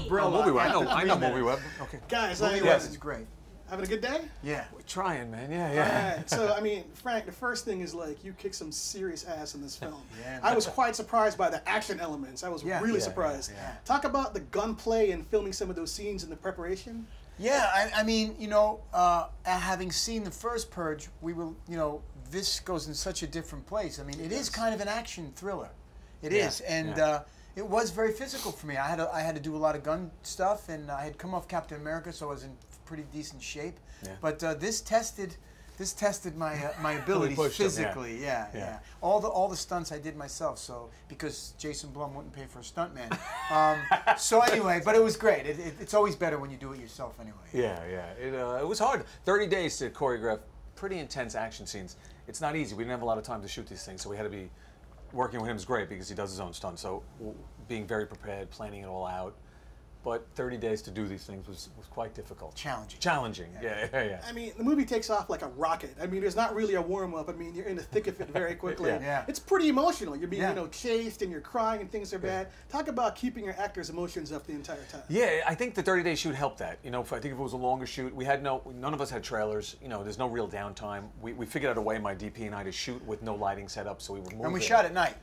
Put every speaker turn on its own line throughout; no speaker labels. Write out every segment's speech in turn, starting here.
umbrella.
Movie Web. I know Movie Web. Okay.
Guys,
Movie Web is great.
Having a good day?
Yeah.
We're trying, man. Yeah.
All right. So, I mean, Frank, the first thing is, like, you kick some serious ass in this film.
Yeah,
I was quite surprised by the action elements. I was really surprised. Talk about the gunplay and filming some of those scenes in the preparation.
Yeah, I mean, you know, having seen the first Purge, we were, you know, this goes in such a different place. I mean, it is kind of an action thriller. It is, and it was very physical for me. I had to do a lot of gun stuff, and I had come off Captain America, so I was in pretty decent shape. Yeah. But this tested my my abilities physically. Yeah. All the stunts I did myself. So because Jason Blum wouldn't pay for a stuntman. So anyway, but it was great. It's always better when you do it yourself anyway.
Yeah. It was hard. 30 days to choreograph pretty intense action scenes. It's not easy. We didn't have a lot of time to shoot these things, so we had to be working with him is great because he does his own stunts. So being very prepared, planning it all out. But 30 days to do these things was quite difficult. Challenging. Yeah.
I mean, the movie takes off like a rocket. I mean, there's not really a warm-up. I mean, you're in the thick of it very quickly. It's pretty emotional. You're being, you know, chased and you're crying and things are bad. Talk about keeping your actors' emotions up the entire time.
Yeah, I think the 30-day shoot helped that. You know, I think if it was a longer shoot, we had none of us had trailers. You know, there's no real downtime. We figured out a way, my DP and I, to shoot with no lighting set up, so we would move.
And we shot at night.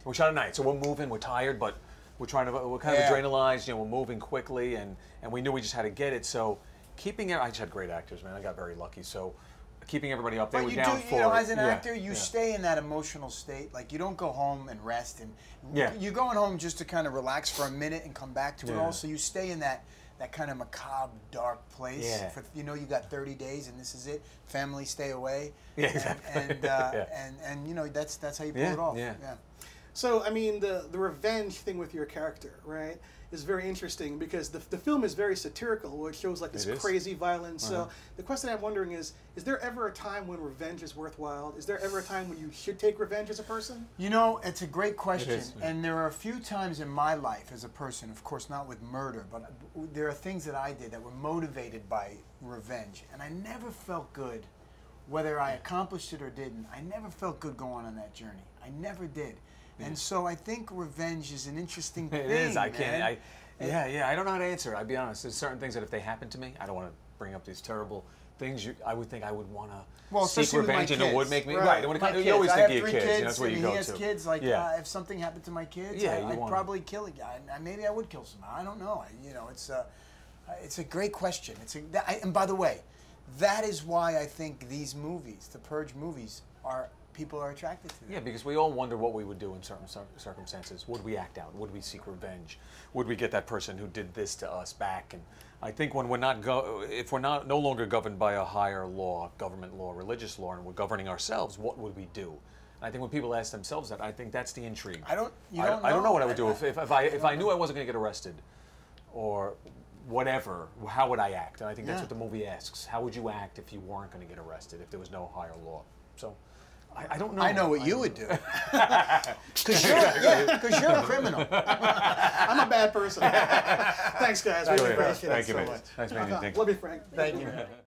So we're moving, we're tired, but we're kind of adrenalized, you know, we're moving quickly, and we knew we just had to get it. So keeping it, I just had great actors, man. I got very lucky. So keeping everybody up, they were down for it.
You know, as an actor, you stay in that emotional state. Like, you don't go home and rest, and you're going home just to kind of relax for a minute and come back to it all. So you stay in that kind of macabre, dark place. Yeah. For, you know, you got 30 days, and this is it. Family, stay away.
Yeah, exactly.
And you know, that's how you pull it off. Yeah.
So, I mean, the revenge thing with your character, right, is very interesting because the film is very satirical, where it shows like this crazy violence. So the question I'm wondering is there ever a time when revenge is worthwhile? Is there ever a time when you should take revenge as a person?
You know, it's a great question. And there are a few times in my life as a person, of course not with murder, but there are things that I did that were motivated by revenge. And I never felt good, whether I accomplished it or didn't. I never felt good going on that journey. I never did. And so I think revenge is an interesting thing.
It is. I can't. I don't know how to answer it. I'll be honest. There's certain things that if they happen to me, I don't want to bring up these terrible things. I would think I would want to seek revenge, and it would make me right. You always think of your kids. And that's where you go to.
He has kids. Like if something happened to my kids, I'd probably kill a guy. Maybe I would kill someone. I don't know. You know, it's a great question. And by the way, that is why I think these movies, the Purge movies, people are attracted to them.
Yeah, because we all wonder what we would do in certain circumstances. Would we act out? Would we seek revenge? Would we get that person who did this to us back? And I think when we're if we're no longer governed by a higher law, government law, religious law, and we're governing ourselves, what would we do? And I think when people ask themselves that, I think that's the intrigue. I don't know what I would do if I knew I wasn't going to get arrested, or whatever. How would I act? And I think that's what the movie asks. How would you act if you weren't going to get arrested, if there was no higher law? So. I don't know.
I know what you would do. Because you're a criminal.
I'm a bad person. Thanks, guys. We appreciate it so much.
Thanks, man.
Love you, Frank.
Thank you.